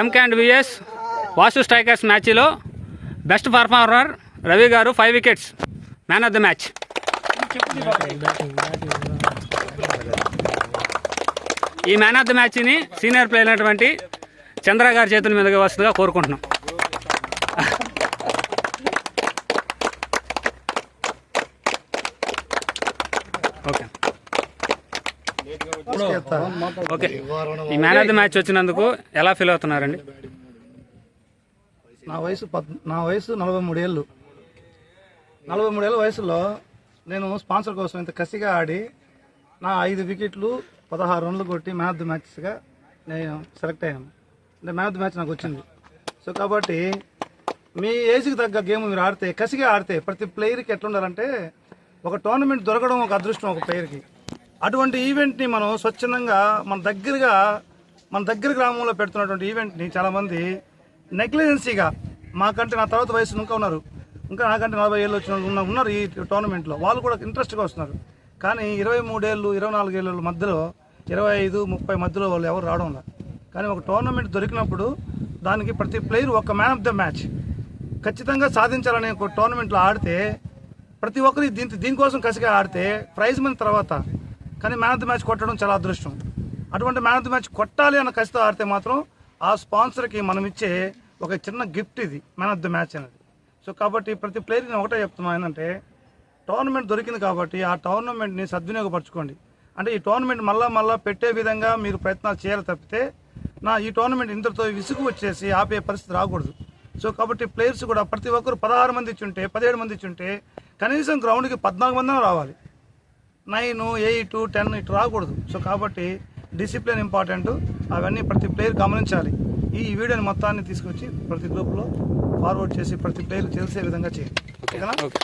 MK and VS Vasu strikers మ్యాచ్లో best performer Ravi గారు 5 wickets, man of the match. ఈ man of the మ్యాచ్ని senior player అయినటువంటి చంద్ర గారి చేతుల మీదుగా వస్తుందిగా కోరుకుంటున్నాం. ఓకే ఓకే ఈ మ్యాన్ ఆఫ్ ద మ్యాచ్ వచ్చినందుకు ఎలా ఫీల్ అవుతున్నారండి? నా వయసు 43 ఏళ్ళు. 43 ఏళ్ళ వయసులో నేను స్పాన్సర్ కోసం ఇంత కసిగా ఆడి నా 5 వికెట్లు 16 రన్లు కొట్టి మ్యాన్ ఆఫ్ ది మ్యాచ్గా నేను సెలెక్ట్ అయ్యాను. అంటే మ్యాన్ ఆఫ్ ది మ్యాచ్ నాకు వచ్చింది. సో కాబట్టి మీ ఏజ్కి తగ్గ గేమ్ మీరు ఆడితే, కసిగా ఆడితే, ప్రతి ప్లేయర్కి ఎట్లా ఉండాలంటే ఒక టోర్నమెంట్ దొరకడం ఒక అదృష్టం ఒక ప్లేయర్కి. అటువంటి ఈవెంట్ని మనం స్వచ్ఛందంగా మన దగ్గర గ్రామంలో పెడుతున్నటువంటి ఈవెంట్ని చాలామంది నెగ్లిజెన్సీగా, మాకంటే నా తర్వాత వయసు ఇంకా ఉన్నారు, ఇంకా నాకంటే 40 ఏళ్ళు వచ్చిన ఉన్నారు ఈ టోర్నమెంట్లో, వాళ్ళు కూడా ఇంట్రెస్ట్గా వస్తున్నారు. కానీ 23 ఏళ్ళు 24 ఏళ్ళ మధ్యలో 25-30 మధ్యలో వాళ్ళు ఎవరు రావడం లేదు. కానీ ఒక టోర్నమెంట్ దొరికినప్పుడు దానికి ప్రతి ప్లేయర్ ఒక మ్యాన్ ఆఫ్ ద మ్యాచ్ ఖచ్చితంగా సాధించాలనే ఒక టోర్నమెంట్లో ఆడితే ప్రతి ఒక్కరి దీనికోసం కసిగా ఆడితే ప్రైజ్ మనీ తర్వాత, కానీ మ్యాన్ ఆఫ్ ద మ్యాచ్ కొట్టడం చాలా అదృష్టం. అటువంటి మ్యాన్ ఆఫ్ ద మ్యాచ్ కొట్టాలి అన్న కసితో ఆడితే మాత్రం ఆ స్పాన్సర్కి మనం ఇచ్చే ఒక చిన్న గిఫ్ట్ ఇది మ్యాన్ ఆఫ్ ద మ్యాచ్ అనేది. సో కాబట్టి ప్రతి ప్లేయర్కి నేను ఒకటే చెప్తున్నాను ఏంటంటే, టోర్నమెంట్ దొరికింది కాబట్టి ఆ టోర్నమెంట్ని సద్వినియోగపరచుకోండి. అంటే ఈ టోర్నమెంట్ మళ్ళా పెట్టే విధంగా మీరు ప్రయత్నాలు చేయాలి తప్పితే ఈ టోర్నమెంట్ ఇంతటితో విసుగు వచ్చేసి ఆపే పరిస్థితి రాకూడదు. సో కాబట్టి ప్లేయర్స్ కూడా ప్రతి ఒక్కరు 16 మంది ఇచ్చుంటే 17 మంది ఇచ్చుంటే కనీసం గ్రౌండ్కి 14 మంది రావాలి. 9, 8, 10 ఇటు రాకూడదు. సో కాబట్టి డిసిప్లిన్ ఇంపార్టెంట్, అవన్నీ ప్రతి ప్లేయర్ గమనించాలి. ఈ వీడియోని మొత్తాన్ని తీసుకొచ్చి ప్రతి గ్రూప్లో ఫార్వర్డ్ చేసి ప్రతి ప్లేయర్ తెలిసే విధంగా చేయండి. ఓకేనా? ఓకే.